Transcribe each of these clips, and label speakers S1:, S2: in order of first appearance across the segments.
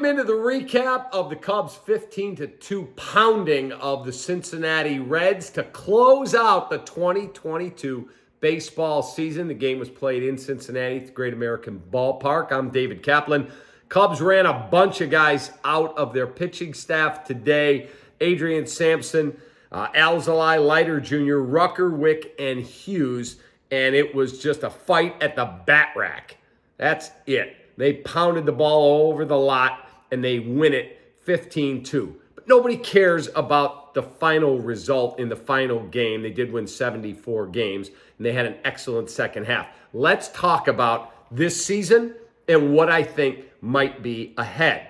S1: Welcome into the recap of the Cubs' 15-2 pounding of the Cincinnati Reds to close out the 2022 baseball season. The game was played in Cincinnati at the Great American Ballpark. I'm David Kaplan. Cubs ran a bunch of guys out of their pitching staff today. Adrian Sampson, Alzolay, Leiter Jr., Rucker, Wick, and Hughes. And it was just a fight at the bat rack. That's it. They pounded the ball all over the lot, and they win it 15-2. But nobody cares about the final result in the final game. They did win 74 games, and they had an excellent second half. Let's talk about this season and what I think might be ahead.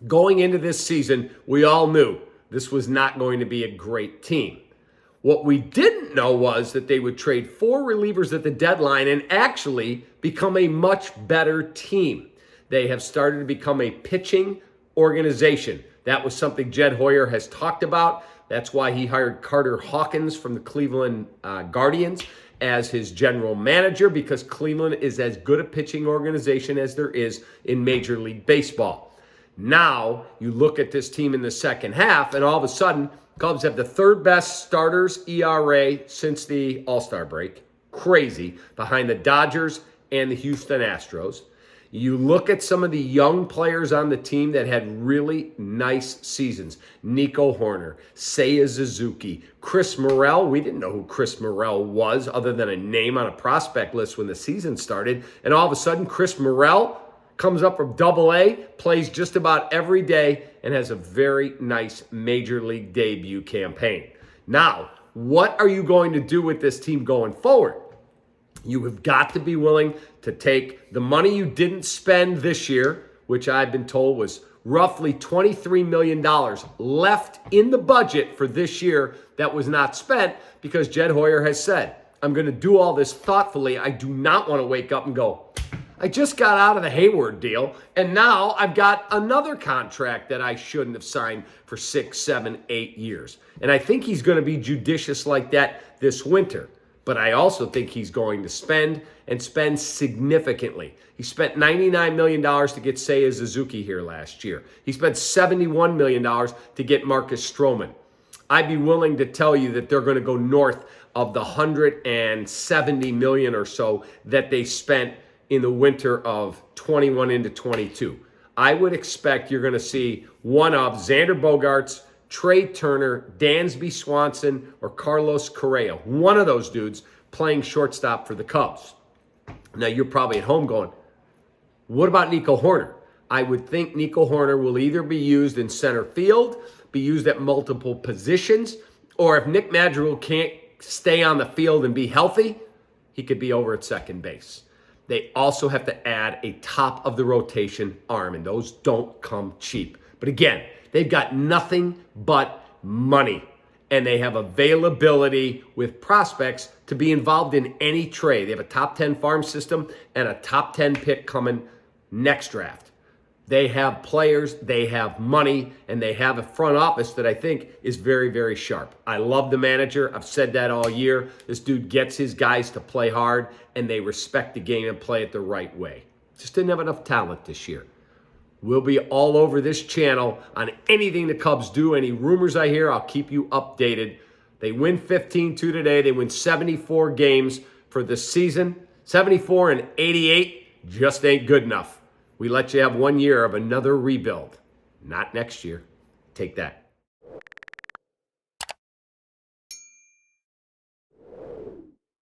S1: Going into this season, we all knew this was not going to be a great team. What we didn't know was that they would trade 4 relievers at the deadline and actually become a much better team. They have started to become a pitching organization. That was something Jed Hoyer has talked about. That's why he hired Carter Hawkins from the Cleveland Guardians as his general manager, because Cleveland is as good a pitching organization as there is in Major League Baseball. Now, you look at this team in the second half, and all of a sudden, Cubs have the third best starters ERA since the All-Star break. Crazy. Behind the Dodgers and the Houston Astros. You look at some of the young players on the team that had really nice seasons. Nico Hoerner, Seiya Suzuki, Chris Morel. We didn't know who Chris Morel was other than a name on a prospect list when the season started. And all of a sudden, Chris Morel comes up from Double-A, plays just about every day, and has a very nice Major League debut campaign. Now, what are you going to do with this team going forward? You have got to be willing to take the money you didn't spend this year, which I've been told was roughly $23 million left in the budget for this year that was not spent, because Jed Hoyer has said, I'm going to do all this thoughtfully. I do not want to wake up and go, I just got out of the Hayward deal, and now I've got another contract that I shouldn't have signed for 6, 7, 8 years. And I think he's going to be judicious like that this winter. But I also think he's going to spend significantly. He spent $99 million to get Seiya Suzuki here last year. He spent $71 million to get Marcus Stroman. I'd be willing to tell you that they're going to go north of the $170 million or so that they spent in the winter of 21 into 22. I would expect you're going to see one of Xander Bogaerts, Trey Turner, Dansby Swanson, or Carlos Correa. One of those dudes playing shortstop for the Cubs. Now, you're probably at home going, what about Nico Hoerner? I would think Nico Hoerner will either be used in center field, be used at multiple positions, or if Nick Madrigal can't stay on the field and be healthy, he could be over at second base. They also have to add a top-of-the-rotation arm, and those don't come cheap. But again, they've got nothing but money, and they have availability with prospects to be involved in any trade. They have a top 10 farm system and a top 10 pick coming next draft. They have players, they have money, and they have a front office that I think is very, very sharp. I love the manager. I've said that all year. This dude gets his guys to play hard, and they respect the game and play it the right way. Just didn't have enough talent this year. We'll be all over this channel on anything the Cubs do. Any rumors I hear, I'll keep you updated. They win 15-2 today. They win 74 games for the season. 74 and 88 just ain't good enough. We let you have 1 year of another rebuild. Not next year. Take that.